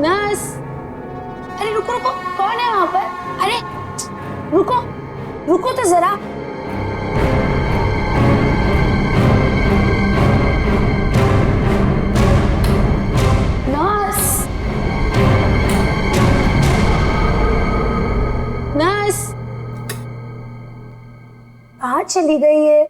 Nurse, अरे रुको रुको, कौन है वहां पर? अरे रुको रुको तो जरा। नर्स, नर्स कहाँ चली गई है?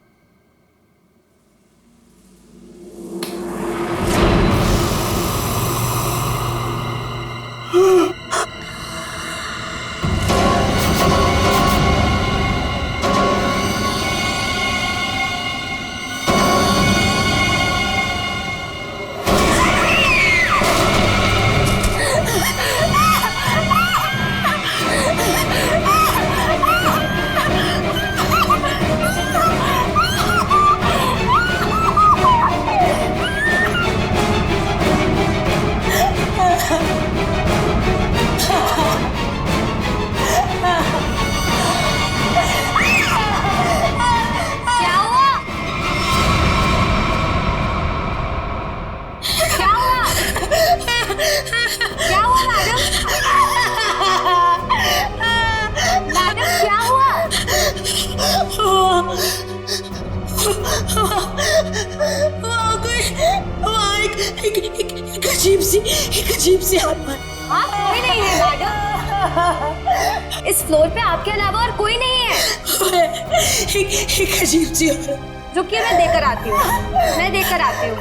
एक अजीब सी आत्मा। हाँ, कोई नहीं है मैडम। इस फ्लोर पे आपके अलावा और कोई नहीं है। एक अजीब सी औरत। रुकिए, मैं देकर आती हूँ। मैं देकर आती हूँ।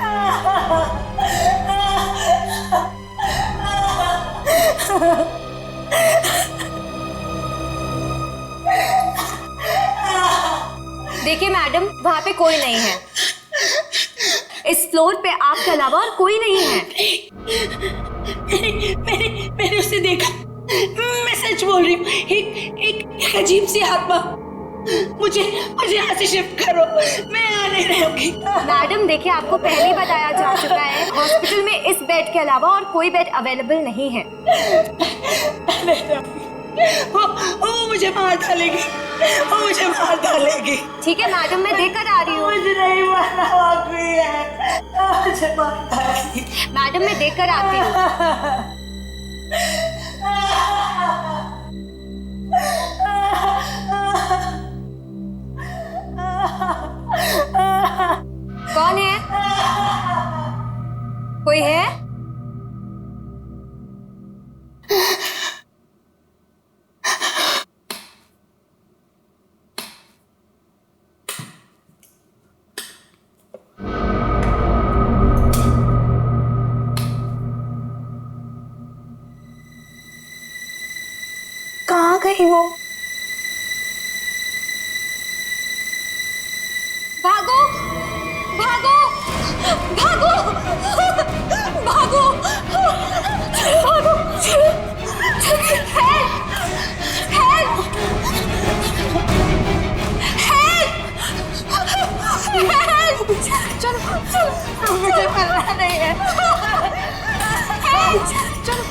देखिए मैडम, वहाँ पे कोई नहीं है। इस फ्लोर पे आपके अलावा और कोई नहीं है। मैंने उसे देखा। मैं सच बोल रही हूँ। एक अजीब सी आत्मा। मुझे यहाँ से शिफ्ट करो। मैं यहाँ नहीं रहूंगी। मैडम देखिए, आपको पहले ही बताया जा चुका है, हॉस्पिटल में इस बेड के अलावा और कोई बेड अवेलेबल नहीं है। वो मुझे मार डालेगी। वो मुझे मार डालेगी। ठीक है मैडम, मैं देकर आ रही हूँ। मुझे नहीं मारना है। मुझे मार डालेगी। मैडम मैं देकर आती हूँ। कौन है? कोई है? कहाँ गई वो? भागो भागो भागो भागो भागो। चलो, मुझे मरना नहीं है। चलो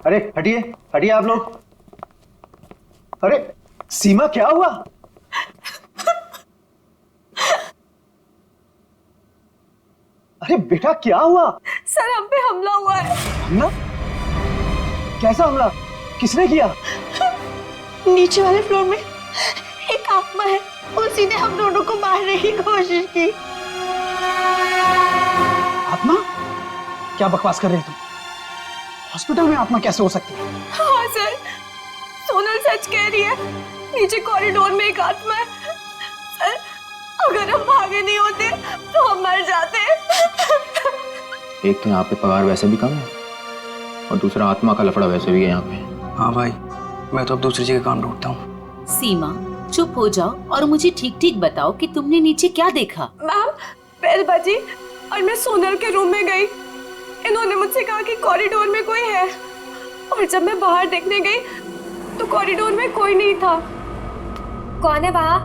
अरे हटिए हटिए आप लोग। अरे सीमा, क्या हुआ? अरे बेटा, क्या हुआ? सर, हम पे हमला हुआ है। हमला? कैसा हमला? किसने किया? नीचे वाले फ्लोर में एक आत्मा है। उसी ने हम दोनों को मारने की कोशिश की। आत्मा? क्या बकवास कर रहे तुम? हॉस्पिटल में आत्मा कैसे हो सकती है? हाँ सर, सोनल सच कह रही है। नीचे कॉरिडोर में एक आत्मा है। सर, अगर हम भागे नहीं होते तो हम मर जाते। एक तो यहाँ पे पगार वैसे भी कम है और दूसरा आत्मा का लफड़ा वैसे भी है यहाँ पे। हाँ भाई, मैं तो अब दूसरी जगह काम ढूंढता हूँ। सीमा, चुप हो जाओ और मुझे ठीक ठीक बताओ कि तुमने नीचे क्या देखा। मैम, बेल बजी और मैं सोनल के रूम में गई। इन्होंने मुझसे कहा कि कॉरिडोर में कोई है, और जब मैं बाहर देखने गई तो कॉरिडोर में कोई नहीं था। कौन है वहाँ?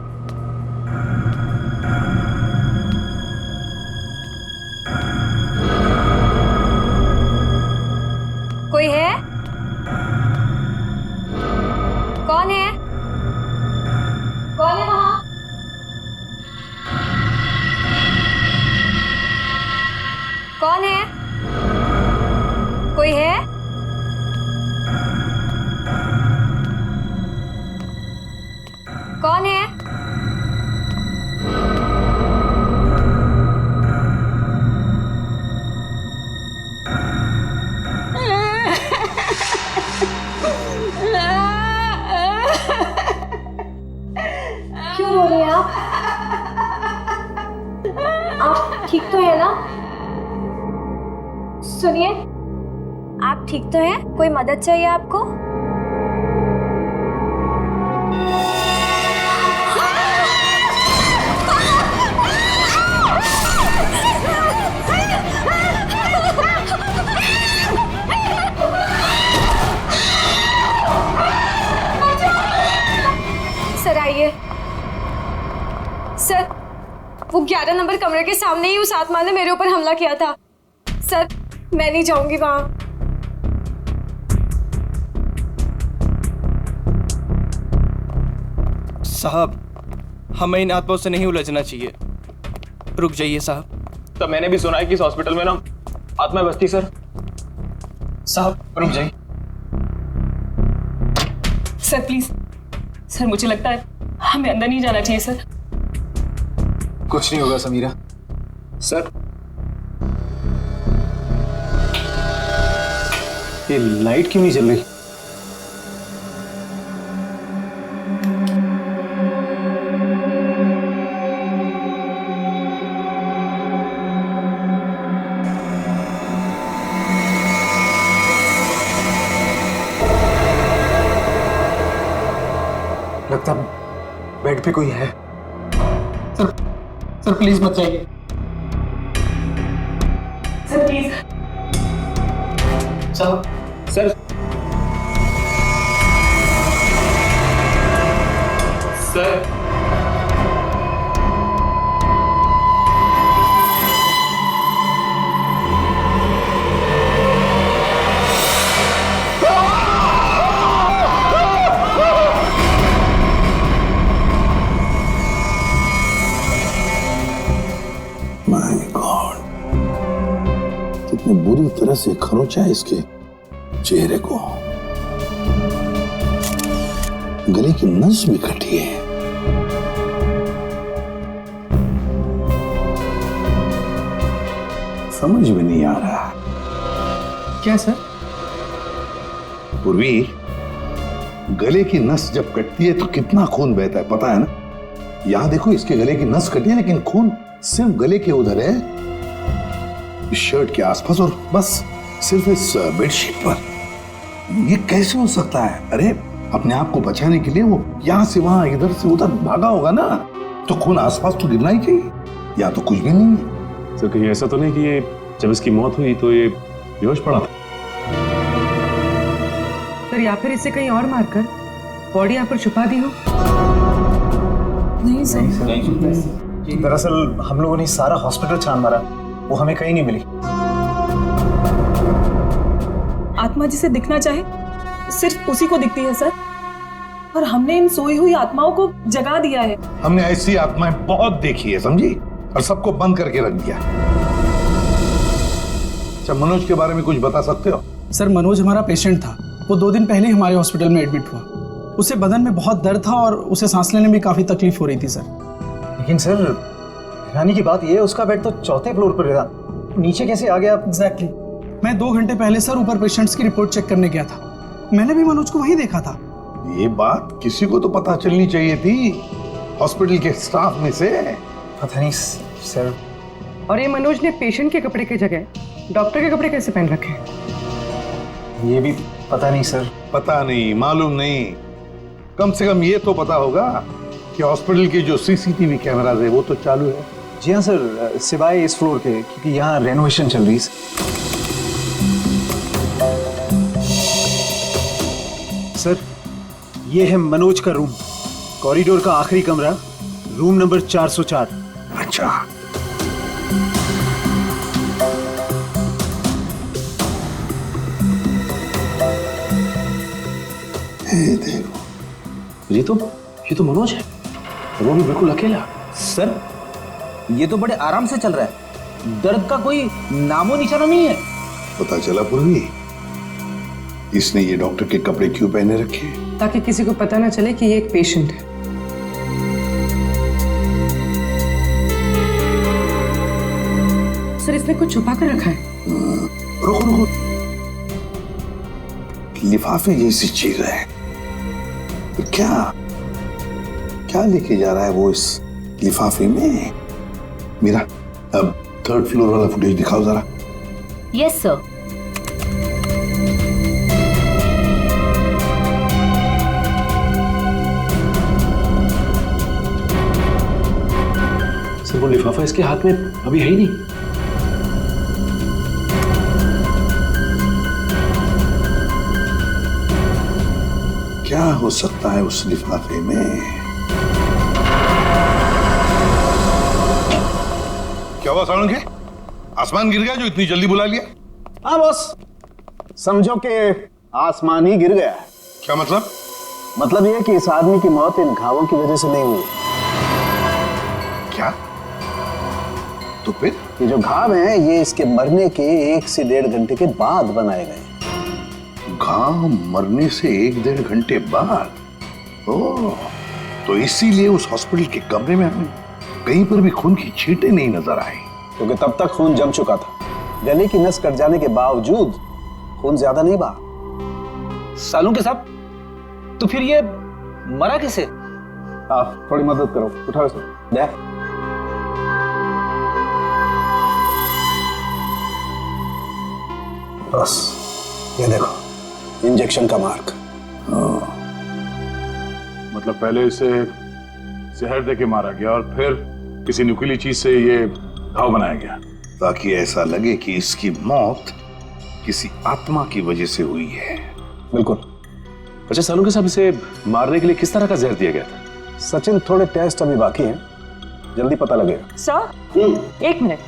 सुनिए, आप ठीक तो हैं? कोई मदद चाहिए आपको? सर आइए। सर, वो 11 नंबर कमरे के सामने ही उस आत्मा ने मेरे ऊपर हमला किया था। सर, मैं नहीं जाऊंगी वहां। साहब, हमें इन आत्माओं से नहीं उलझना चाहिए। रुक जाइए साहब। तो मैंने भी सुना है कि इस हॉस्पिटल में ना आत्मा बसती सर। साहब रुक जाइए। सर प्लीज, सर मुझे लगता है हमें अंदर नहीं जाना चाहिए सर। कुछ नहीं होगा समीरा। सर, ये लाइट क्यों नहीं जल रही? लगता बेड पे कोई है। सर प्लीज मत जाइए। Sir please. साहब, सर सर माय गॉड, कितनी बुरी तरह से खरोंचा है इसके चेहरे को। गले की नस भी कटी है। समझ में नहीं आ रहा। क्या सर? पूर्वी, गले की नस जब कटती है तो कितना खून बहता है पता है ना? यहां देखो, इसके गले की नस कटी है लेकिन खून सिर्फ गले के उधर है, इस शर्ट के आसपास, और बस सिर्फ इस बेडशीट पर। ये कैसे हो सकता है? अरे अपने आप को बचाने के लिए वो यहां से वहां इधर से उधर भागा होगा ना, तो खून आसपास तो गिरना ही चाहिए, या तो कुछ भी नहीं है। सर कहीं ऐसा तो नहीं कि ये जब इसकी मौत हुई तो ये बेहोश पड़ा था? सर या फिर इसे कहीं और मारकर बॉडी यहाँ पर छुपा दी हो? नहीं सर। दरअसल हम लोगों ने सारा हॉस्पिटल छान मारा, वो हमें कहीं नहीं मिली। आत्मा जिसे दिखना चाहे सिर्फ उसी को दिखती है सर, और हमने इन सोई हुई आत्माओं को जगा दिया है। हमने ऐसी आत्माएं बहुत देखी है समझी, और सबको बंद करके रख दिया। अच्छा, मनोज के बारे में कुछ बता सकते हो? सर मनोज हमारा पेशेंट था। वो 2 दिन पहले हमारे हॉस्पिटल में एडमिट हुआ। उसे बदन में बहुत दर्द था और उसे सांस लेने में काफी तकलीफ हो रही थी सर। लेकिन सर, हैरानी की बात यह है उसका बेड तो 4थे फ्लोर पर था, नीचे कैसे आ गया? एग्जैक्टली। मैं 2 घंटे पहले सर ऊपर पेशेंट्स की रिपोर्ट चेक करने गया था। मैंने भी मनोज को वहीं देखा था। ये बात किसी को तो पता चलनी चाहिए थी हॉस्पिटल के स्टाफ में से। पता नहीं सर। और ये मनोज ने पेशेंट के कपड़े की जगह डॉक्टर के कपड़े कैसे पहन रखे? ये भी पता नहीं सर। पता नहीं, मालूम नहीं, कम से कम ये तो पता होगा कि हॉस्पिटल के जो सीसीटीवी कैमराज है वो तो चालू है। जी हाँ सर, सिवाय इस फ्लोर के, क्योंकि यहाँ रेनोवेशन चल रही है। सर, ये है मनोज का रूम, कॉरिडोर का आखिरी कमरा, रूम नंबर 404। अच्छा, देखो, ये तो मनोज है, वो भी बिल्कुल अकेला। सर ये तो बड़े आराम से चल रहा है, दर्द का कोई नामो निशाना नहीं है। पता चला पूर्वी, इसने ये डॉक्टर के कपड़े क्यों पहने रखे? ताकि किसी को पता ना चले कि ये एक पेशेंट है। सर इसने कुछ छुपा कर रखा है। रुको, लिफाफे जैसी चीज है, तो क्या लेके जा रहा है वो इस लिफाफे में? मेरा अब 3rd फ्लोर वाला फुटेज दिखाओ जरा। Yes sir. सर वो लिफाफा इसके हाथ में अभी है ही नहीं। क्या हो सकता है उस लिफाफे में? क्या हुआ सालुंखे? आसमान गिर गया जो इतनी जल्दी बुला लिया? हाँ बॉस, समझो कि आसमान ही गिर गया। क्या मतलब? मतलब यह कि इस आदमी की मौत इन घावों की वजह से नहीं हुई। क्या? तो फिर? ये जो घाव हैं ये इसके मरने के 1 से 1.5 घंटे के बाद बनाए गए। घाव मरने से 1-1.5 घंटे बाद? ओह, तो इसीलिए उस हॉस्पिटल के कमरे में हमें कहीं पर भी खून की छींटें नहीं नजर आई। क्योंकि तब तक खून जम चुका था। गले की नस कट जाने के बावजूद खून ज्यादा नहीं बहा। सालुंखे साहब, तो फिर ये मरा कैसे? आप थोड़ी मदद करो, उठाओ इसको। दे। बस ये देखो, इंजेक्शन का मार्क। मतलब पहले इसे जहर देके मारा गया और फिर किसी नुकीली चीज से ये घाव बनाया गया, ताकि ऐसा लगे कि इसकी मौत किसी आत्मा की वजह से हुई है। बिल्कुल। अच्छा सालुंखे साहब, इसे मारने के लिए किस तरह का जहर दिया गया था? सचिन, थोड़े टेस्ट अभी बाकी हैं, जल्दी पता लगेगा। Sir 1 minute.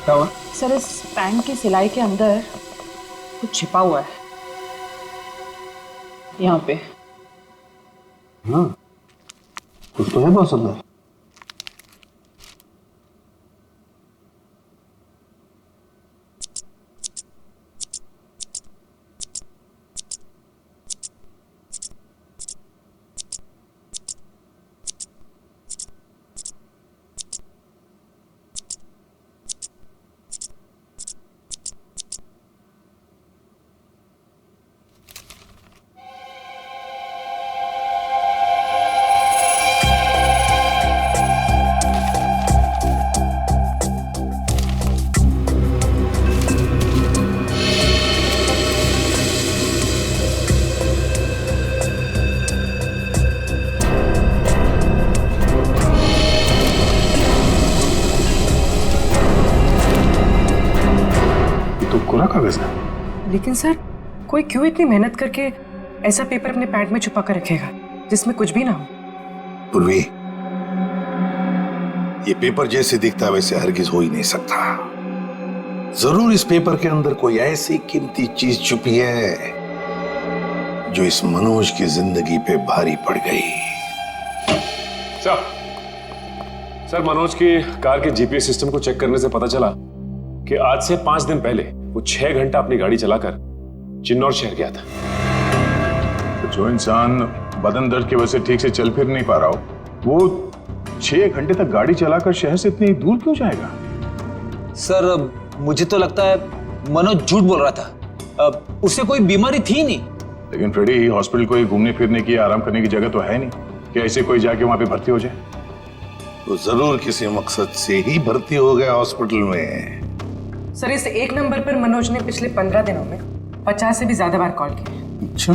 क्या हुआ? सर इस पैंट की सिलाई के अंदर कुछ छिपा हुआ है, यहाँ पे। हाँ, कुछ तो है बहुत सुंदर। कोरा कागज है। लेकिन सर, कोई क्यों इतनी मेहनत करके ऐसा पेपर अपने पैंट में छुपा कर रखेगा जिसमें कुछ भी ना हो? पूर्वी, ये पेपर जैसे दिखता है वैसे हरगिज हो ही नहीं सकता। जरूर इस पेपर के अंदर कोई ऐसी कीमती चीज छुपी है जो इस मनोज की जिंदगी पे भारी पड़ गई। सर मनोज की कार के जीपीएस सिस्टम को चेक करने से पता चला कि आज से 5 दिन पहले वो 6 घंटा अपनी गाड़ी चलाकर चिन्नौर शहर गया था। तो जो इंसान बदन दर्द की वजह से ठीक से चल फिर नहीं पा रहा हो, वो 6 घंटे तक गाड़ी चलाकर शहर से इतनी दूर क्यों जाएगा? सर मुझे तो लगता है मनोज झूठ बोल रहा था। उसे कोई बीमारी थी नहीं। लेकिन फ्रेडी, हॉस्पिटल कोई घूमने फिरने की आराम करने की जगह तो है नहीं कि ऐसे कोई जाके वहां पे भर्ती हो जाए। तो जरूर किसी मकसद से ही भर्ती हो गया हॉस्पिटल में। सर इस 1 नंबर पर मनोज ने पिछले 15 दिनों में 50 से भी ज्यादा बार कॉल किया। अच्छा,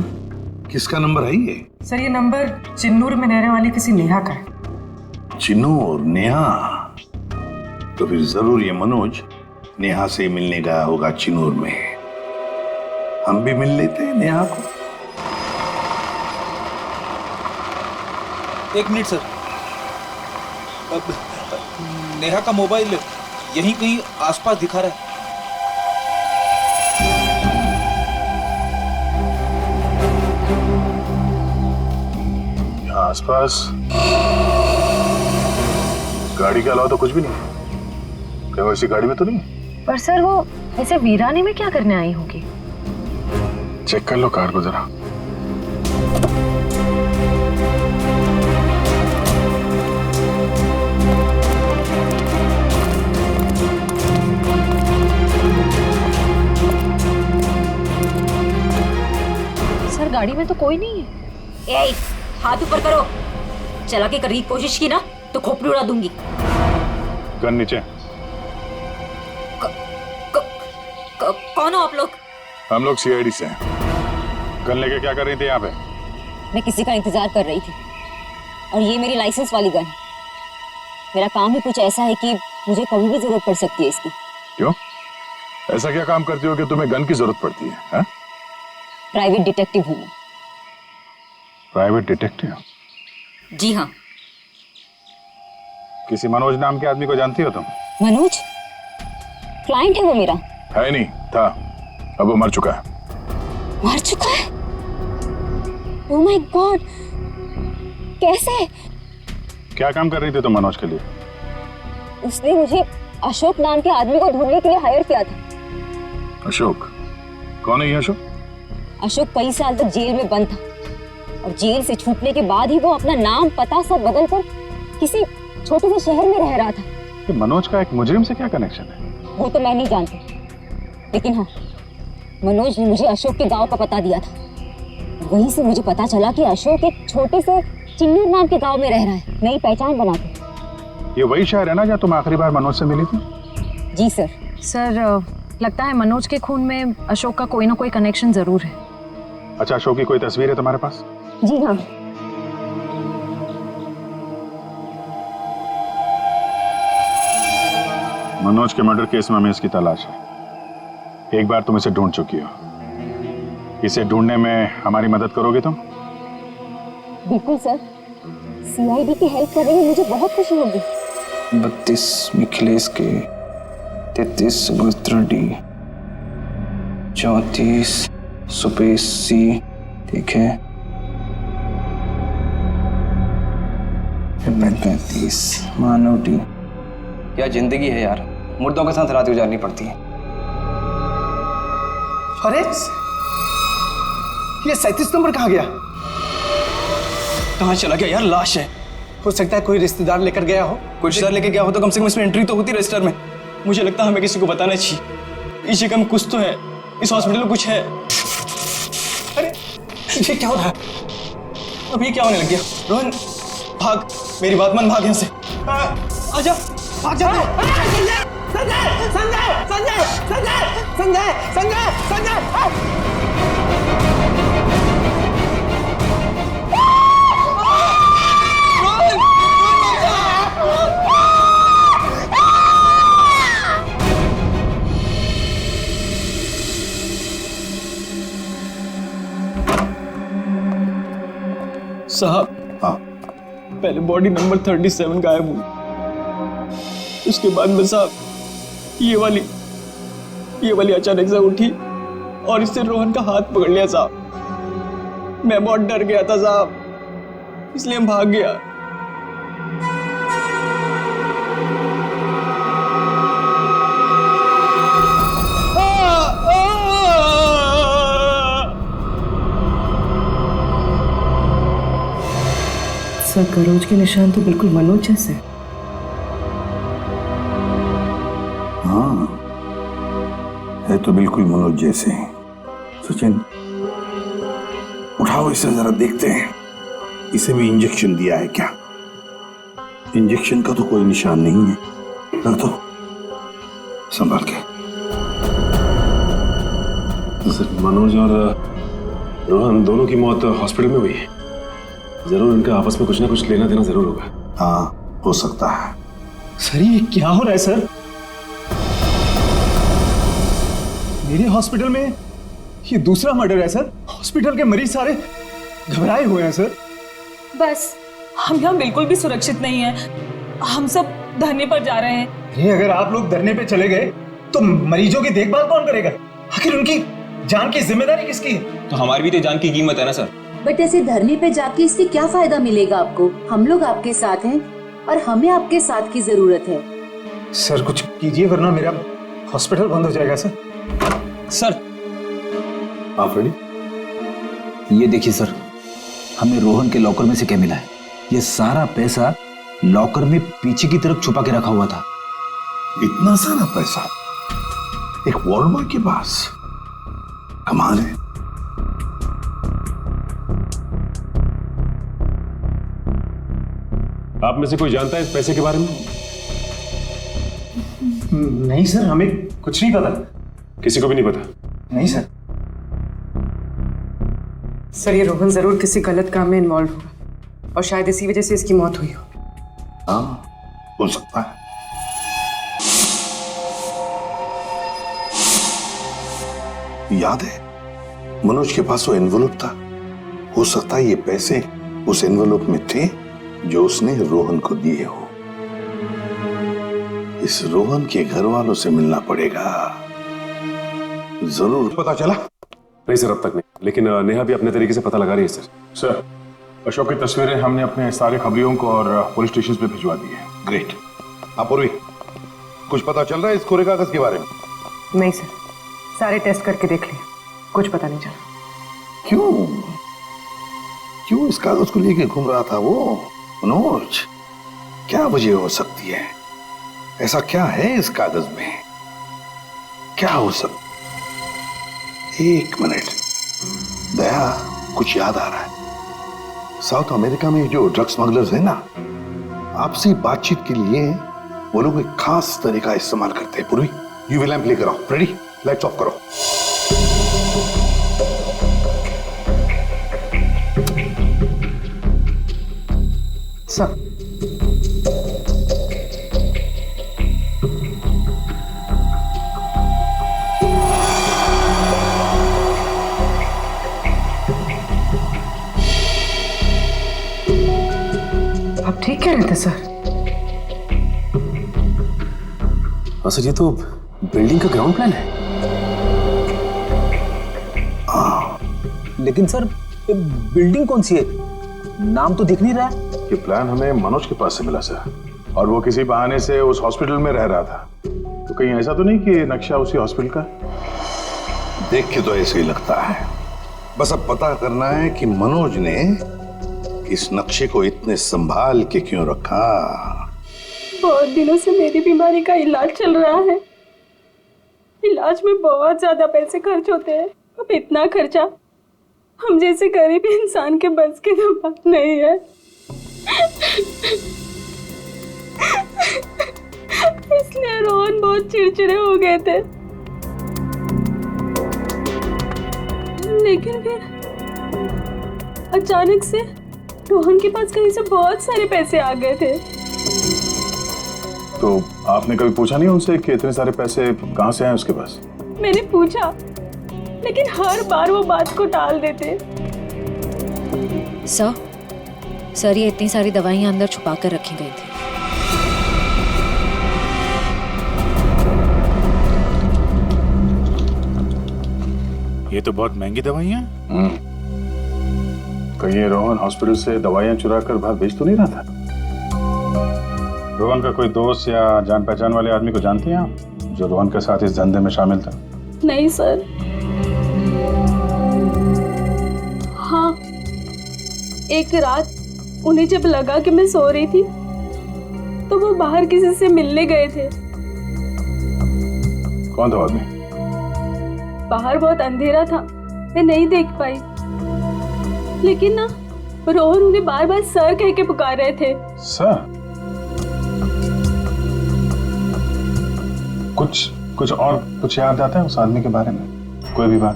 किसका नंबर है ये? सर ये नंबर चिन्नूर में रहने वाली किसी नेहा का है। चिन्नूर? नेहा? तो फिर जरूर ये मनोज नेहा से मिलने गया होगा चिन्नूर में। हम भी मिल लेते हैं नेहा को। 1 मिनट सर। नेहा का मोबाइल यहीं कहीं आसपास दिखा रहा है। यहाँ आसपास गाड़ी के अलावा तो कुछ भी नहीं। क्या वैसी गाड़ी में तो नहीं? पर सर वो ऐसे वीराने में क्या करने आई होगी? चेक कर लो कार को जरा। सर गाड़ी में तो कोई नहीं है। ए, हाथ ऊपर करो। चला के करने की कोशिश की ना तो खोपड़ी उड़ा दूंगी। गन नीचे। कौन हो आप लोग? हम लोग सीआईडी से हैं। गन लेके क्या कर रही थी यहाँ पे? मैं किसी का इंतजार कर रही थी और ये मेरी लाइसेंस वाली गन है। मेरा काम ही कुछ ऐसा है कि मुझे कभी भी जरूरत पड़ सकती है इसकी। क्यों? ऐसा क्या काम करती हो कि तुम्हें गन की जरूरत पड़ती है? हा? प्राइवेट डिटेक्टिव हूँ मैं। Private detective? जी हाँ। किसी मनोज नाम के आदमी को जानती हो तुम? मनोज? क्लाइंट है वो मेरा। है नहीं, था। अब वो मर चुका है। मर चुका है? ओह माय गॉड, कैसे? क्या काम कर रही थी तुम मनोज के लिए? उसने मुझे अशोक नाम के आदमी को ढूंढने के लिए हायर किया था। अशोक? कौन है ये अशोक? अशोक कई साल तक जेल में बंद था और जेल से छूटने के बाद ही वो अपना नाम पता सब बदल कर किसी छोटे से शहर में रह रहा था। कि मनोज का एक मुजरिम से क्या कनेक्शन है? वो तो मैं नहीं जानती, लेकिन हाँ, मनोज ने मुझे अशोक के गांव का पता दिया था। वहीं से मुझे पता चला कि अशोक एक छोटे से चिन्नूर नाम के गांव में रह रहा है, नई पहचान बना के। ये वही शहर है ना जहाँ तुम आखिरी बार मनोज से मिली थी? जी सर। सर, लगता है मनोज के खून में अशोक का कोई ना कोई कनेक्शन जरूर है। अच्छा, अशोक की कोई तस्वीर है तुम्हारे पास? जी हाँ। मनोज के मर्डर केस में हमें इसकी तलाश है। एक बार तुम इसे ढूंढ चुकी हो, इसे ढूंढने में हमारी मदद करोगे तुम? बिल्कुल सर, सीआईडी की हेल्प करने में मुझे बहुत खुशी होगी। 32 मिखिलेश के, 33 सुभद्रा डी, 34 सुपेश सी, ठीक है, 35 मानव डी। क्या जिंदगी है यार, मुर्दों के साथ रात गुजारनी पड़ती है। अरे ये 37 नंबर कहाँ गया? कहाँ चला गया यार? लाश है। हो सकता है कोई रिश्तेदार लेकर गया हो। कोई रिश्तेदार लेके गया हो तो कम से कम इसमें एंट्री तो होती रजिस्टर में। मुझे लगता है हमें किसी को बताना चाहिए। इस जगह में कुछ तो है, इस हॉस्पिटल में कुछ है। अरे ये क्या हो रहा है? अब ये क्या होने लग गया? रोहन भाग, मेरी बात मान, भाग यहाँ से। आजा, भाग जा। संजय संजय संजय संजय संजय संजय संजय साहब, हाँ, पहले बॉडी नंबर 37 गायब हुई। उसके बाद में साहब ये वाली अचानक से उठी और इससे रोहन का हाथ पकड़ लिया साहब। मैं बहुत डर गया था साहब, इसलिए हम भाग गया। सर, करोज के निशान तो बिल्कुल मनोज जैसे। हाँ, है तो बिल्कुल मनोज जैसे। सचिन, उठाओ इसे जरा देखते हैं, इसे भी इंजेक्शन दिया है क्या? इंजेक्शन का तो कोई निशान नहीं है। रख दो, संभाल के। सर, मनोज और रोहन दोनों की मौत हॉस्पिटल में हुई है। जरूर इनका आपस में कुछ ना कुछ लेना देना जरूर होगा। हाँ, हो सकता है। सर, ये क्या हो रहा है सर? मेरे हॉस्पिटल में ये दूसरा मर्डर है सर। हॉस्पिटल के मरीज सारे घबराए हुए हैं सर। बस, हम यहाँ बिल्कुल भी सुरक्षित नहीं है। हम सब धरने पर जा रहे हैं। अरे अगर आप लोग धरने पे चले गए तो मरीजों की देखभाल कौन करेगा? आखिर उनकी जान की जिम्मेदारी किसकी है? तो हमारी भी तो जान की कीमत है ना सर। बट ऐसे धरने पे जाके इससे क्या फायदा मिलेगा आपको? हम लोग आपके साथ हैं और हमें आपके साथ की जरूरत है। सर, कुछ कीजिए वरना मेरा हॉस्पिटल बंद हो जाएगा सर। सर, आप रेडी? ये देखिए सर, हमें रोहन के लॉकर में से क्या मिला है। ये सारा पैसा लॉकर में पीछे की तरफ छुपा के रखा हुआ था। इतना सारा पैसा एक वार्ड बॉय के पास? कमाल है। आप में से कोई जानता है इस पैसे के बारे में? नहीं सर, हमें कुछ नहीं पता। किसी को भी नहीं पता? नहीं सर। सर ये रोहन जरूर किसी गलत काम में इन्वॉल्व होगा और शायद इसी वजह से इसकी मौत हुई हो। हाँ, हो सकता है। याद है मनोज के पास वो एनवेलप था, हो सकता है ये पैसे उस एनवेलप में थे जो उसने रोहन को दिए हो। इस रोहन के घर वालों से मिलना पड़ेगा, जरूर पता चला। नहीं सर, अब तक नहीं, लेकिन नेहा भी अपने तरीके से पता लगा रही है सर। सर, अशोक की तस्वीरें हमने अपने सारे खबरियों को और पुलिस स्टेशन पे भिजवा दी है। ग्रेट। अपूर्वी, कुछ पता चल रहा है इस कोरे कागज के बारे में? नहीं सर, सारे टेस्ट करके देख लिए, कुछ पता नहीं चला। क्यों इस कागज को लेके घूम रहा था वो मनोज? क्या वजह हो सकती है? ऐसा क्या है इस कागज में? क्या हो सकता? एक मिनट, दया, कुछ याद आ रहा है। साउथ अमेरिका में जो ड्रग स्मगलर्स है ना, आपसी बातचीत के लिए वो लोग एक खास तरीका इस्तेमाल करते हैं। पूर्वी, यूवी लैंप लेकर आओ। रेडी? लाइट्स ऑफ करो। सर, आप ठीक कह रहे थे सर? हाँ सर, ये तो बिल्डिंग का ग्राउंड प्लान है। लेकिन सर बिल्डिंग कौन सी है? नाम तो दिख नहीं रहा है। ये प्लान हमें मनोज के पास से मिला सर, और वो किसी बहाने से उस हॉस्पिटल में रह रहा था। तो कहीं ऐसा तो नहीं कि नक्शा उसी हॉस्पिटल का? देख के तो ऐसे ही लगता है। बस अब पता करना है कि मनोज ने इस नक्शे को इतने संभाल के क्यों रखा। बहुत दिनों से मेरी बीमारी का इलाज चल रहा है। इलाज में बहुत ज्यादा पैसे खर्च होते हैं। अब इतना खर्चा हम जैसे गरीब इंसान के बस की तो बात नहीं है। इसलिए रोहन बहुत चिड़चिड़े हो गए थे। लेकिन फिर अचानक से रोहन के पास कहीं से बहुत सारे पैसे आ गए थे। तो आपने कभी पूछा नहीं उनसे कि इतने सारे पैसे कहाँ से आए उसके पास? मैंने पूछा, लेकिन हर बार वो बात को टाल देते। सर ये इतनी सारी दवाइयां अंदर छुपा कर रखी गई थी। ये तो बहुत महंगी दवाइयां। कहीं ये रोहन हॉस्पिटल से दवाइयां चुरा कर बाहर बेच तो नहीं रहा था? रोहन का कोई दोस्त या जान पहचान वाले आदमी को जानती हैं आप, जो रोहन के साथ इस धंधे में शामिल था? नहीं सर। हाँ, एक रात उन्हें जब लगा कि मैं सो रही थी तो वो बाहर किसी से मिलने गए थे। कौन था आदमी? बाहर बहुत अंधेरा था, मैं नहीं देख पाई। लेकिन ना, रोहन उन्हें बार बार सर कह के पुकार रहे थे। सर? कुछ और कुछ याद आता है उस आदमी के बारे में? कोई भी बात?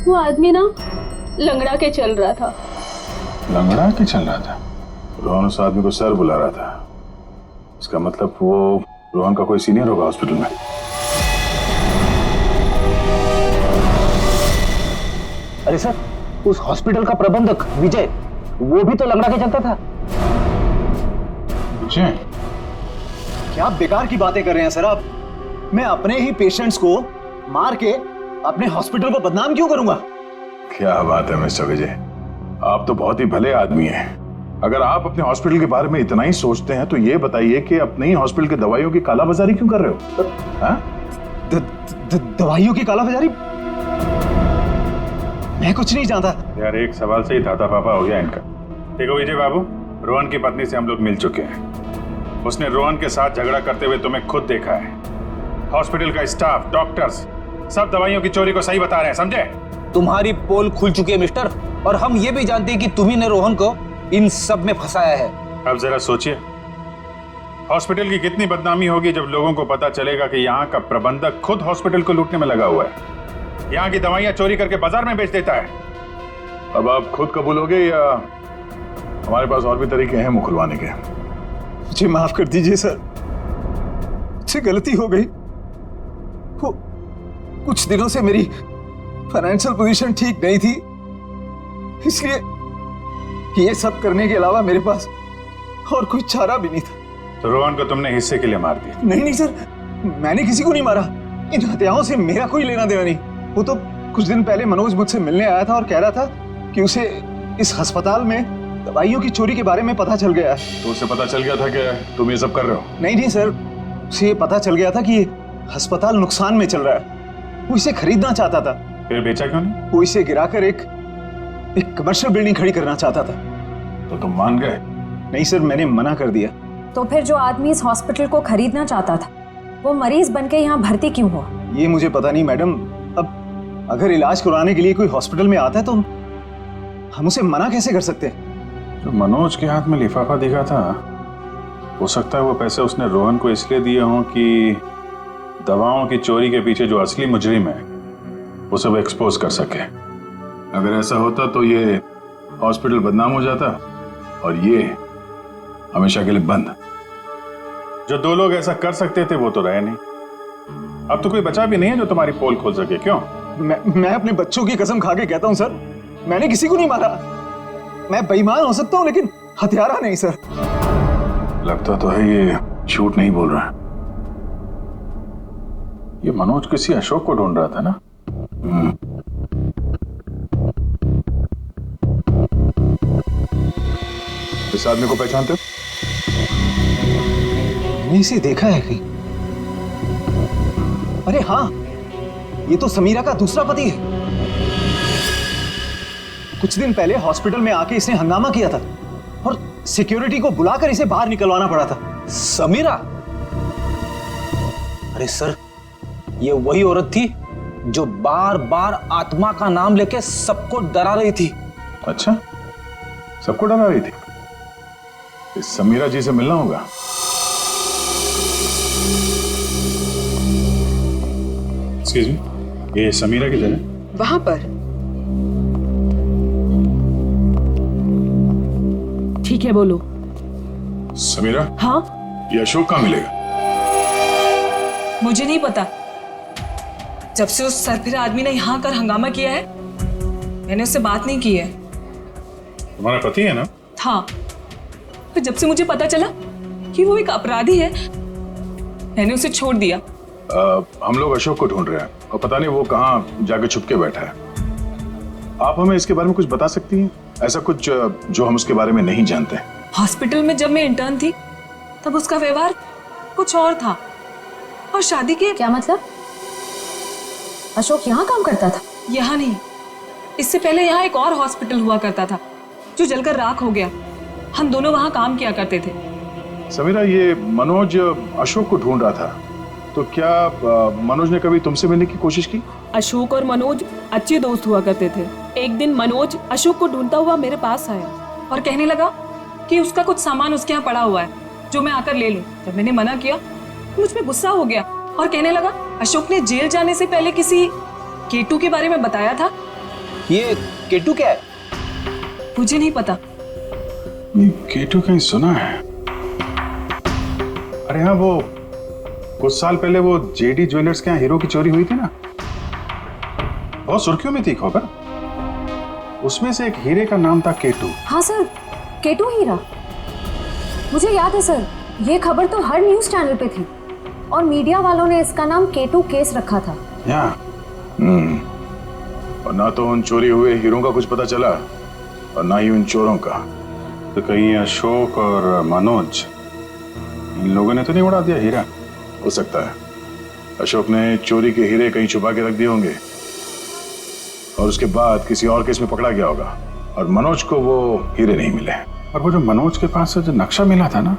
वो आदमी ना लंगड़ा के चल रहा था। लंगड़ा के चल रहा था? रोहन उस आदमी को सर बुला रहा था। इसका मतलब वो रोहन का कोई सीनियर होगा हॉस्पिटल में। अरे सर, उस हॉस्पिटल का प्रबंधक विजय, वो भी तो लंगड़ा के चलता था। विजय? क्या बेकार की बातें कर रहे हैं सर आप? मैं अपने ही पेशेंट्स को मार के अपने हॉस्पिटल को बदनाम क्यों करूंगा? क्या बात है मिस्टर विजय, आप तो बहुत ही भले आदमी हैं। अगर आप अपने हॉस्पिटल के बारे में इतना ही सोचते हैं तो ये बताइए कि अपने ही हॉस्पिटल के दवाइयों की कालाबाजारी क्यों कर रहे हो? दवाइयों की कालाबाजारी? मैं कुछ नहीं जानता यार। एक सवाल से ही दादा पापा हो गया इनका। देखो विजय बाबू, रोहन की पत्नी से हम लोग मिल चुके हैं। उसने रोहन के साथ झगड़ा करते हुए तुम्हें खुद देखा है। हॉस्पिटल का स्टाफ, डॉक्टर्स सब दवाइयों की चोरी को सही बता रहे हैं, समझे? तुम्हारी पोल खुल चुकी है मिस्टर, और हम ये भी जानते हैं कि तुम्ही ने रोहन को इन सब में फंसाया है। अब जरा सोचिए, हॉस्पिटल की कितनी बदनामी होगी जब लोगों को पता चलेगा कि यहाँ का प्रबंधक खुद हॉस्पिटल को लूटने में लगा हुआ है, यहाँ की दवाइयाँ चोरी करके बाजार में बेच देता है। अब आप खुद कबूलोगे या हमारे पास और भी तरीके हैं मुंह खुलवाने के? मुझे माफ कर दीजिए सर, मुझसे गलती हो गई। वो कुछ दिनों से मेरी फाइनेंशियल पोजीशन ठीक नहीं थी, इसलिए ये सब करने के अलावा मेरे पास और कोई चारा भी नहीं था। तो रोहन को तुमने हिस्से के लिए मार दिया? नहीं सर, मैंने किसी को नहीं मारा। इन हत्याओं से मेरा कोई लेना देना नहीं। वो तो कुछ दिन पहले मनोज मुझसे मिलने आया था और कह रहा था कि उसे इस अस्पताल में दवाइयों की चोरी के बारे में पता चल गया है। तो उसे पता चल गया था कि तुम ये सब कर रहे हो? नहीं सर, उसे ये पता चल गया था कि अस्पताल नुकसान में चल रहा है। वो इसे खरीदना चाहता था। फिर बेचा क्यों नहीं? वो इसे गिराकर एक कमर्शियल बिल्डिंग खड़ी करना चाहता था। तो तुम मान गए? नहीं सर, मैंने मना कर दिया। तो फिर जो आदमी इस हॉस्पिटल को खरीदना चाहता था वो मरीज बनके यहाँ भर्ती क्यों हुआ? ये मुझे पता नहीं मैडम। अब अगर इलाज करवाने के लिए कोई हॉस्पिटल में आता है तो हम उसे मना कैसे कर सकते हैं? जो मनोज के हाथ में लिफाफा दिखा था, हो सकता है वो पैसे उसने रोहन को इसलिए दिए हों कि दवाओं की चोरी के पीछे जो असली मुजरिम है उसे वो एक्सपोज कर सके। अगर ऐसा होता तो ये हॉस्पिटल बदनाम हो जाता और ये हमेशा के लिए बंद। जो दो लोग ऐसा कर सकते थे वो तो रहे नहीं। अब तो कोई बचा भी नहीं है जो तुम्हारी पोल खोल सके। क्यों? मैं अपने बच्चों की कसम खा के कहता हूं सर, मैंने किसी को नहीं मारा। मैं बेईमान हो सकता हूं लेकिन हत्यारा नहीं सर। लगता तो है ये झूठ नहीं बोल रहा है। ये मनोज किसी अशोक को ढूंढ रहा था ना? इस आदमी को पहचानते हो? मैंने इसे देखा है कहीं। अरे हाँ, ये तो समीरा का दूसरा पति है। कुछ दिन पहले हॉस्पिटल में आके इसने हंगामा किया था और सिक्योरिटी को बुलाकर इसे बाहर निकलवाना पड़ा था। समीरा? अरे सर, ये वही औरत थी जो बार बार आत्मा का नाम लेके सबको डरा रही थी। अच्छा, सबको डरा रही थी? इस समीरा जी से मिलना होगा। एक्सक्यूज मी, ये समीरा किधर है? वहां पर। ठीक है, बोलो। समीरा? हाँ? ये अशोक कहाँ मिलेगा? मुझे नहीं पता। जब से उस सरफिरा आदमी ने यहाँ कर हंगामा किया है मैंने उससे बात नहीं की है। तुम्हारा पति है ना? हाँ, तो जब से मुझे पता चला कि वो एक अपराधी है मैंने उसे छोड़ दिया। हम लोग अशोक को ढूंढ रहे हैं और पता नहीं वो कहाँ जाके छुप के बैठा है। आप हमें इसके बारे में कुछ बता सकती हैं? ऐसा कुछ जो हम उसके बारे में नहीं जानते। हॉस्पिटल में जब मैं इंटर्न थी तब उसका व्यवहार कुछ और था और शादी के। क्या मतलब? अशोक यहाँ काम करता था? यहाँ नहीं, इससे पहले यहाँ एक और हॉस्पिटल हुआ करता था जो जलकर राख हो गया। हम दोनों वहाँ काम किया करते थे। समीरा, ये मनोज अशोक को ढूंढ रहा था, तो क्या मनोज ने कभी तुमसे मिलने की कोशिश की? अशोक और मनोज अच्छे दोस्त हुआ करते थे। एक दिन मनोज अशोक को ढूंढता हुआ मेरे पास आया और कहने लगा कि उसका कुछ सामान उसके यहाँ पड़ा हुआ है जो मैं आकर ले लूं। जब मैंने मना किया मुझ पे गुस्सा हो गया और कहने लगा अशोक ने जेल जाने से पहले किसी केटू के बारे में बताया था। ये केटू क्या है? मुझे नहीं पता। केटू कहीं सुना है। अरे हाँ, वो कुछ साल पहले वो जेडी ज्वेलर्स के यहाँ हीरो की चोरी हुई थी ना, बहुत सुर्खियों में थी खबर। उसमें से एक हीरे का नाम था केटू। हाँ सर, केटू हीरा। मुझे याद है सर, ये खबर तो हर न्यूज चैनल पे थी और मीडिया वालों ने इसका नाम केटू केस रखा था। और ना तो उन चोरी हुए हीरों का कुछ पता चला और ना ही उन चोरों का। तो कहीं अशोक और मनोज, इन लोगों ने तो नहीं उड़ा दिया हीरा? हो सकता है अशोक ने चोरी के हीरे कहीं छुपा के रख दिए होंगे और उसके बाद किसी और केस में पकड़ा गया होगा और मनोज को वो हीरे नहीं मिले। और वो जो मनोज के पास से जो नक्शा मिला था ना,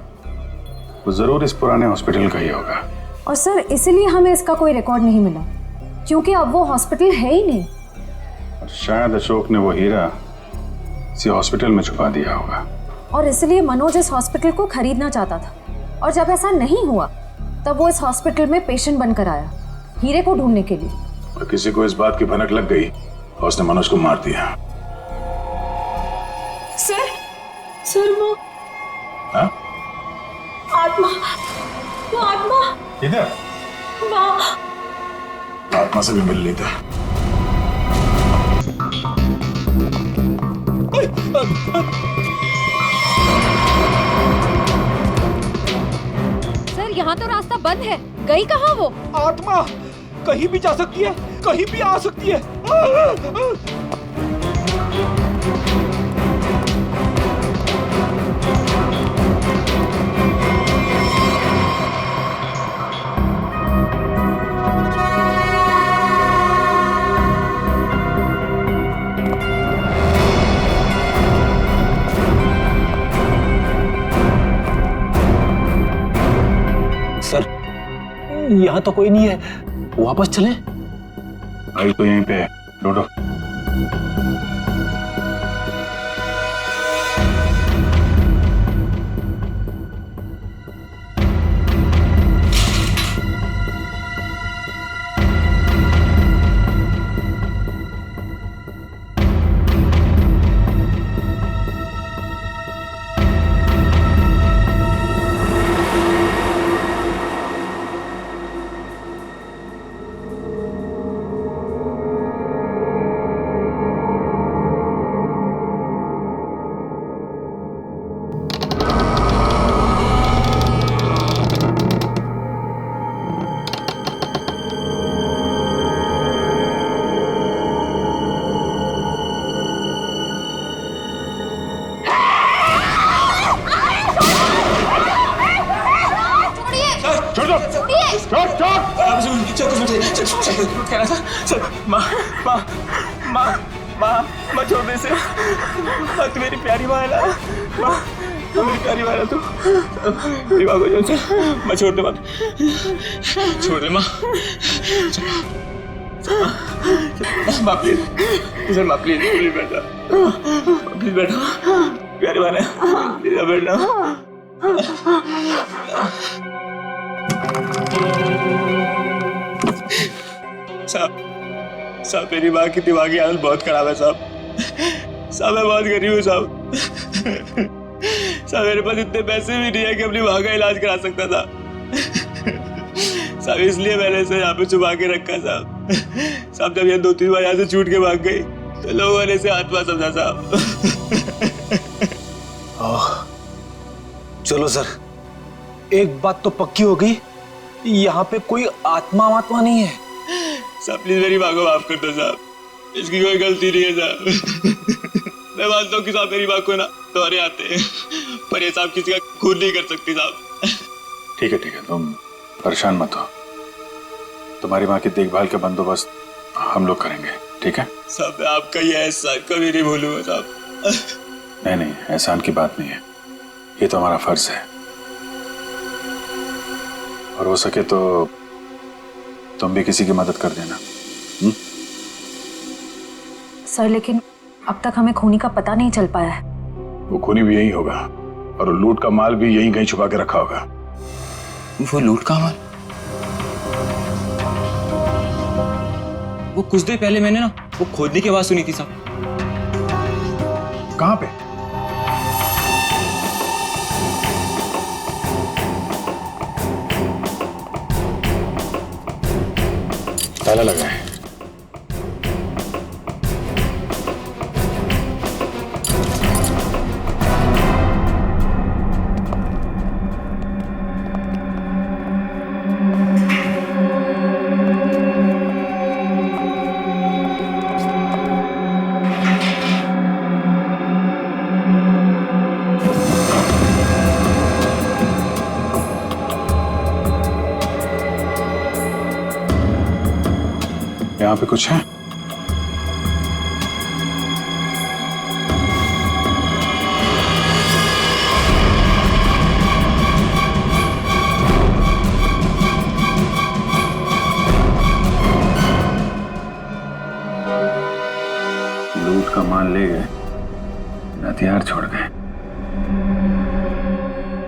वो जरूर इस पुराने हॉस्पिटल का ही होगा। और सर, इसीलिए हमें इसका कोई रिकॉर्ड नहीं मिला क्योंकि अब वो हॉस्पिटल है ही नहीं। और शायद अशोक ने वो हीरा इसी हॉस्पिटल में छुपा दिया होगा और इसलिए मनोज इस हॉस्पिटल को खरीदना चाहता था और जब ऐसा नहीं हुआ तब वो इस हॉस्पिटल में पेशेंट बनकर आया हीरे को ढूंढने के लिए। और किसी को इस बात की भनक लग गई और उसने मनोज को मार दिया। सर वो हाँ? आत्मा, वो आत्मा इधर वहाँ आत्मा से भी मिल लेता। सर यहाँ तो रास्ता बंद है, गई कहाँ वो? आत्मा कहीं भी जा सकती है, कहीं भी आ सकती है। सर यहाँ तो कोई नहीं है, वापस चलें? आई तो यहीं पे है, ढूंढो। माँ छोड़ दे इसे। माँ तू मेरी प्यारी माँ है ना। माँ तू मेरी प्यारी माँ है तू। मेरी माँ को छोड़, माँ छोड़ दे, माँ छोड़ दे माँ। माँ प्लीज, सर माँ प्लीज प्लीज बैठा, प्लीज बैठा, प्यारी माँ है, प्लीज बैठना। साहब मेरी माँ की दिमागी हालत बहुत खराब है साहब। साहब मैं बहुत गरीब हूँ साहब। साहब मेरे पास इतने पैसे भी नहीं है कि अपनी माँ का इलाज करा सकता था साहब, इसलिए मैंने इसे यहाँ पे छुपा के रखा साहब। साहब जब ये 2-3 बार यहाँ से छूट के भाग गई तो लोगों ने इसे आत्मा समझा साहब। चलो सर, एक बात तो पक्की हो गई, यहाँ पे कोई आत्मा नहीं है। साहब प्लीज मेरी माँ को माफ कर दो साहब, इसकी कोई गलती नहीं है साहब। मैं मानता हूँ कि साहब मेरी माँ को ना दौरे आते हैं, पर ये साहब किसी का खून नहीं कर सकती साहब। ठीक है तुम परेशान मत हो, तुम्हारी माँ की देखभाल का बंदोबस्त हम लोग करेंगे, ठीक है? साहब मैं आपका ये एहसान कभी नहीं भूलूंगा साहब। नहीं एहसान की बात नहीं है, ये तो हमारा फर्ज है। और हो सके तो तुम भी किसी की मदद कर देना। सर लेकिन अब तक हमें खूनी का पता नहीं चल पाया है। वो खूनी भी यही होगा और लूट का माल भी यहीं कहीं छुपा के रखा होगा। वो लूट का माल? वो कुछ देर पहले मैंने ना वो खोदने की आवाज सुनी थी साहब। कहां पे? ताला लगा है। यहाँ पे कुछ है? लूट का माल ले गए, हथियार छोड़ गए,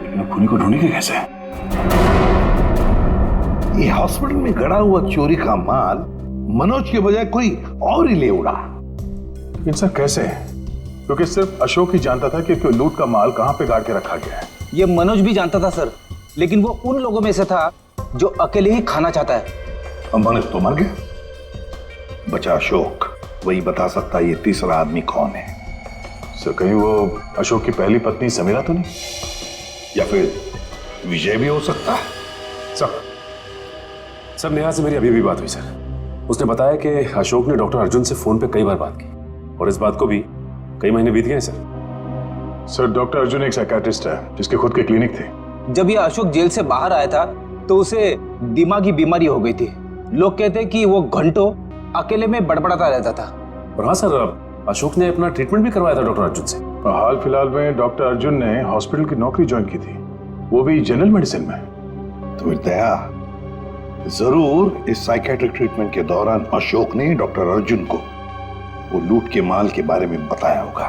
लेकिन खूनी को ढूंढेंगे कैसे? ये हॉस्पिटल में गड़ा हुआ चोरी का माल मनोज के बजाय कोई और ही ले उड़ा। लेकिन सर कैसे? क्योंकि सिर्फ अशोक ही जानता था कि लूट का माल कहां पे गाड़ के रखा गया है। ये मनोज भी जानता था सर, लेकिन वो उन लोगों में से था जो अकेले ही खाना चाहता है। मनोज तो मर गया, बचा अशोक। वही बता सकता है ये तीसरा आदमी कौन है। सर कहीं वो अशोक की पहली पत्नी समीरा तो नहीं? या फिर विजय भी हो सकता है। सर नेहा से मेरी अभी भी बात हुई सर। उसने बताया कि अशोक ने डॉक्टर अर्जुन से फोन पे कई बार बात की और इस बात को भी कई महीने बीत गए सर। डॉक्टर अर्जुन एक साइकियाट्रिस्ट है जिसके खुद के क्लिनिक थे। जब ये अशोक जेल से बाहर आया था तो उसे दिमागी बीमारी हो गई थी। लोग कहते कि वो घंटों अकेले में बड़बड़ाता रहता था। और हाँ सर, अशोक ने अपना ट्रीटमेंट भी करवाया था डॉक्टर अर्जुन से। हाल फिलहाल में डॉक्टर अर्जुन ने हॉस्पिटल की नौकरी ज्वाइन की थी, वो भी जनरल मेडिसिन में। तो फिर दया जरूर इस साइकेट्रिक ट्रीटमेंट के दौरान अशोक ने डॉक्टर अर्जुन को वो लूट के माल के बारे में बताया होगा।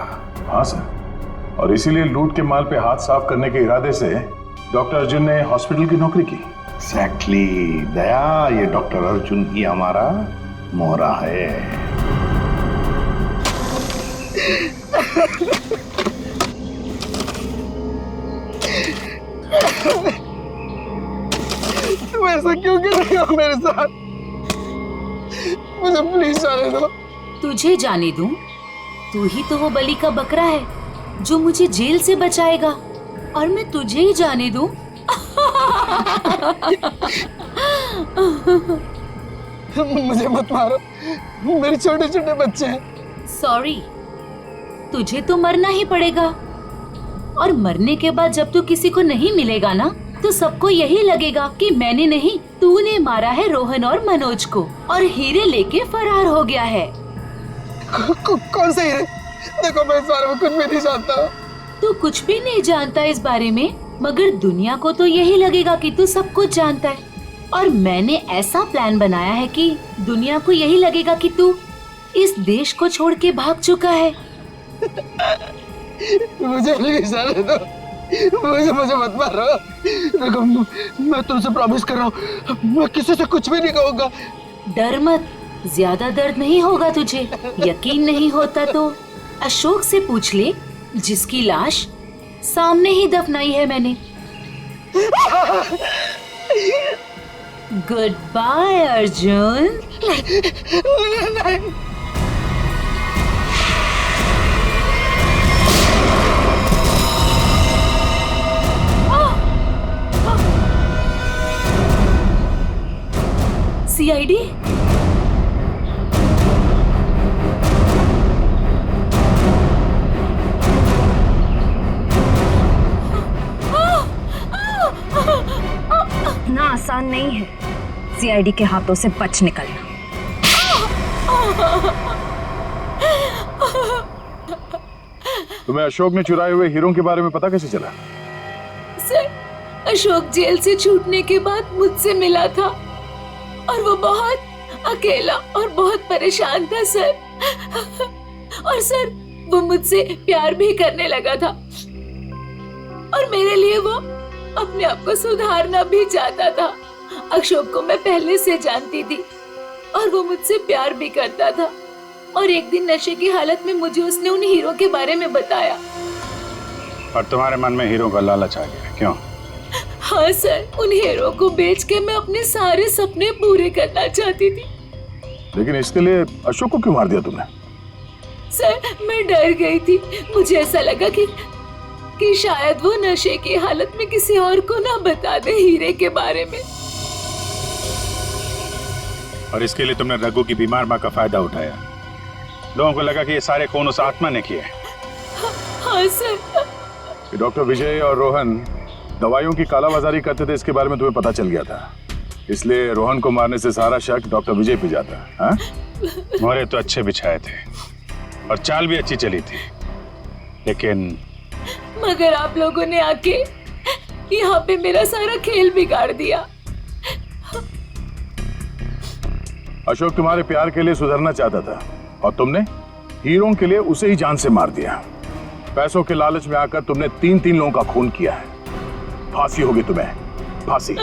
हाँ सर, और इसीलिए लूट के माल पे हाथ साफ करने के इरादे से डॉक्टर अर्जुन ने हॉस्पिटल की नौकरी की। एग्जैक्टली दया, ये डॉक्टर अर्जुन ही हमारा मोहरा है। तुम ऐसा क्यों कर रहे हो मेरे साथ? मुझे प्लीज जाने दो। तुझे जाने दूं? तू ही तो वो बलि का बकरा है जो मुझे जेल से बचाएगा, और मैं तुझे ही जाने दूं? मुझे मत मारो, मेरे छोटे छोटे बच्चे हैं। सॉरी, तुझे तो मरना ही पड़ेगा, और मरने के बाद जब तू किसी को नहीं मिलेगा ना, तो सबको यही लगेगा कि मैंने नहीं, तूने मारा है रोहन और मनोज को, और हीरे लेके फरार हो गया है। कौन से हीरे? देखो मैं इस बारे में कुछ भी नहीं जानता। तू कुछ भी नहीं जानता इस बारे में, मगर दुनिया को तो यही लगेगा कि तू सब कुछ जानता है। और मैंने ऐसा प्लान बनाया है कि दुनिया को यही लगेगा कि तू इस देश को छोड़ के भाग चुका है। मुझे प्लीज जाने दो, मुझे मत मारो। देखो मैं तुमसे प्रॉमिस कर रहा हूँ, मैं किसी से कुछ भी नहीं कहूँगा। डर मत, ज्यादा दर्द नहीं होगा तुझे। यकीन नहीं होता तो अशोक से पूछ ले, जिसकी लाश सामने ही दफनाई है मैंने। Good bye Arjun. सीआईडी? इतना आसान नहीं है सीआईडी के हाथों से बच निकलना। तुम्हें अशोक ने चुराए हुए हीरों के बारे में पता कैसे चला? सर, अशोक जेल से छूटने के बाद मुझसे मिला था, और वो बहुत अकेला और बहुत परेशान था सर। और सर, वो मुझसे प्यार भी करने लगा था, और मेरे लिए वो अपने आप को सुधारना भी चाहता था। अशोक को मैं पहले से जानती थी, और वो मुझसे प्यार भी करता था। और एक दिन नशे की हालत में मुझे उसने उन हीरो के बारे में बताया। और तुम्हारे मन में हीरो का लालच आ गया, क्यों? हाँ सर, उन हीरो को बेच के मैं अपने सारे सपने पूरे करना चाहती थी। लेकिन इसके लिए अशोक को क्यों मार दिया तुमने? सर, मैं डर गई थी। मुझे ऐसा लगा कि शायद वो नशे की हालत में किसी और को ना बता दे हीरे के बारे में। और इसके लिए तुमने रघु की बीमार माँ का फायदा उठाया। लोगों को लगा कि ये सारे खून उस आत्मा ने किए। हाँ सर। डॉक्टर विजय और रोहन दवाइयों की कालाबाजारी करते थे, इसके बारे में तुम्हें पता चल गया था। इसलिए रोहन को मारने से सारा शक डॉक्टर विजय पे जाता। हाँ? मोहरे तो अच्छे बिछाए थे और चाल भी अच्छी चली थी, लेकिन मगर आप लोगों ने आके यहाँ पे मेरा सारा खेल बिगाड़ दिया। अशोक तुम्हारे प्यार के लिए सुधरना चाहता था, और तुमने हीरों के लिए उसे ही जान से मार दिया। पैसों के लालच में आकर तुमने 3-3 लोगों का खून किया है। फांसी होगी तुम्हें, फांसी।